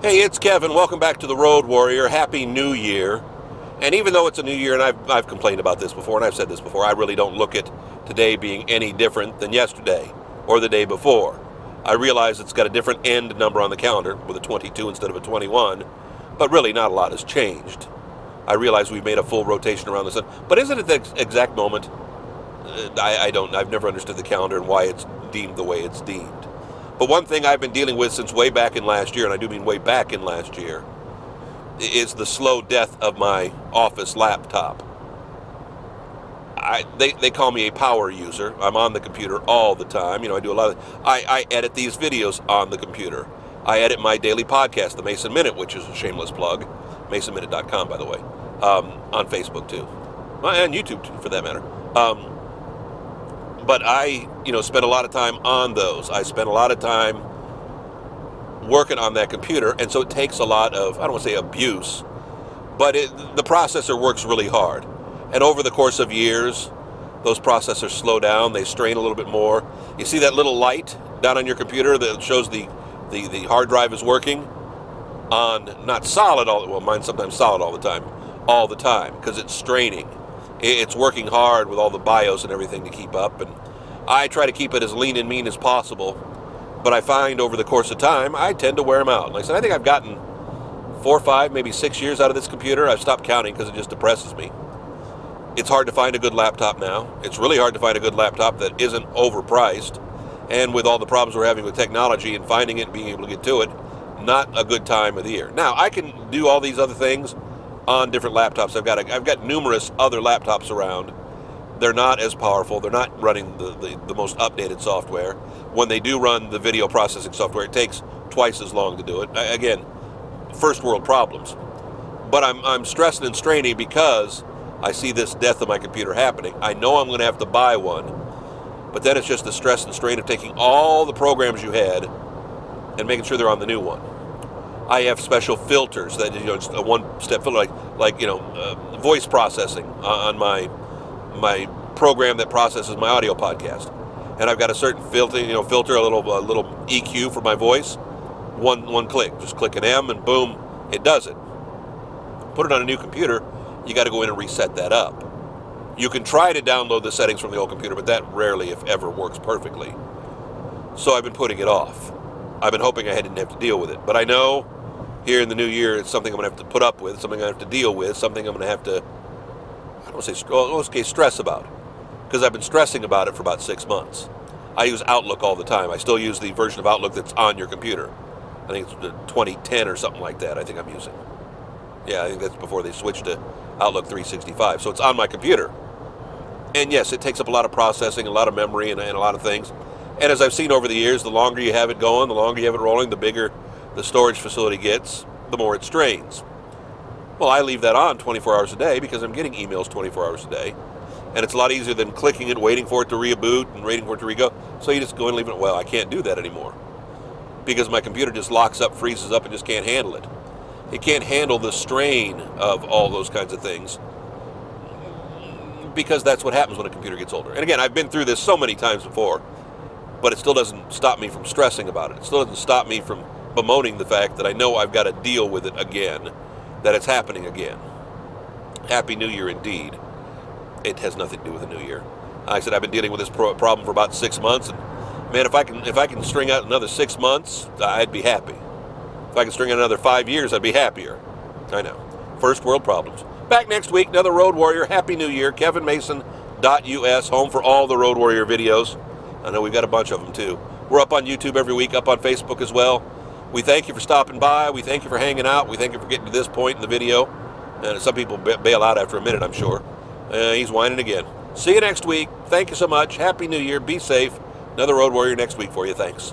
Hey, it's Kevin. Welcome back to the Road Warrior. Happy New Year. And even though it's a new year, and I've complained about this before, and I've said this before, I really don't look at today being any different than yesterday or the day before. I realize it's got a different end number on the calendar with a 22 instead of a 21, but really not a lot has changed. I realize we've made a full rotation around the sun, but is it at the exact moment? I've never understood the calendar and why it's deemed the way it's deemed. But one thing I've been dealing with since way back in last year, and I do mean way back in last year, is the slow death of my office laptop. They call me a power user. I'm on the computer all the time. I do a lot of... I edit these videos on the computer. I edit my daily podcast, The Mason Minute, which is a shameless plug. MasonMinute.com, by the way. On Facebook, too. And YouTube, too, for that matter. But I, spend a lot of time on those. I spend a lot of time working on that computer, and so it takes a lot of, I don't want to say abuse, but the processor works really hard. And over the course of years, those processors slow down, they strain a little bit more. You see that little light down on your computer that shows the hard drive is working on, not solid mine's sometimes solid all the time, because it's straining. It's working hard with all the BIOS and everything to keep up, and I try to keep it as lean and mean as possible, but I find over the course of time, I tend to wear them out. Like I said, I think I've gotten 4, 5, maybe 6 years out of this computer. I've stopped counting because it just depresses me. It's hard to find a good laptop now. It's really hard to find a good laptop that isn't overpriced, and with all the problems we're having with technology and finding it and being able to get to it, not a good time of the year. Now, I can do all these other things on different laptops. I've got numerous other laptops around. They're not as powerful. They're not running the most updated software. When they do run the video processing software, it takes twice as long to do it. Again, first world problems. But I'm stressing and straining because I see this death of my computer happening. I know I'm going to have to buy one, but then it's just the stress and strain of taking all the programs you had and making sure they're on the new one. I have special filters that, just a one-step filter, like voice processing on my program that processes my audio podcast. And I've got a certain filter, a little EQ for my voice. One click, just click an M and boom, it does it. Put it on a new computer, you got to go in and reset that up. You can try to download the settings from the old computer, but that rarely, if ever, works perfectly. So I've been putting it off. I've been hoping I didn't have to deal with it. But I know here in the new year, it's something I'm going to have to put up with, something I have to deal with, something I'm going to have to, I don't want to say stress about. Because I've been stressing about it for about 6 months. I use Outlook all the time. I still use the version of Outlook that's on your computer. I think it's 2010 or something like that I think I'm using. Yeah, I think that's before they switched to Outlook 365. So it's on my computer. And yes, it takes up a lot of processing, a lot of memory, and a lot of things. And as I've seen over the years, the longer you have it going, the longer you have it rolling, the bigger the storage facility gets, the more it strains. Well, I leave that on 24 hours a day because I'm getting emails 24 hours a day. And it's a lot easier than clicking it, waiting for it to reboot and waiting for it to re-go. So you just go and leave it. Well, I can't do that anymore because my computer just locks up, freezes up, and just can't handle it. It can't handle the strain of all those kinds of things because that's what happens when a computer gets older. And again, I've been through this so many times before, but it still doesn't stop me from stressing about it. It still doesn't stop me from bemoaning the fact that I know I've got to deal with it again, that it's happening again. Happy New Year indeed. It has nothing to do with the new year. Like I said, I've been dealing with this problem for about 6 months, and man, if I can string out another 6 months, I'd be happy. If I can string out another 5 years, I'd be happier. I know. First world problems. Back next week, another Road Warrior. Happy New Year. KevinMason.us, home for all the Road Warrior videos. I know we've got a bunch of them too. We're up on YouTube every week, up on Facebook as well. We thank you for stopping by. We thank you for hanging out. We thank you for getting to this point in the video. And some people bail out after a minute, I'm sure. He's whining again. See you next week. Thank you so much. Happy New Year. Be safe. Another Road Warrior next week for you. Thanks.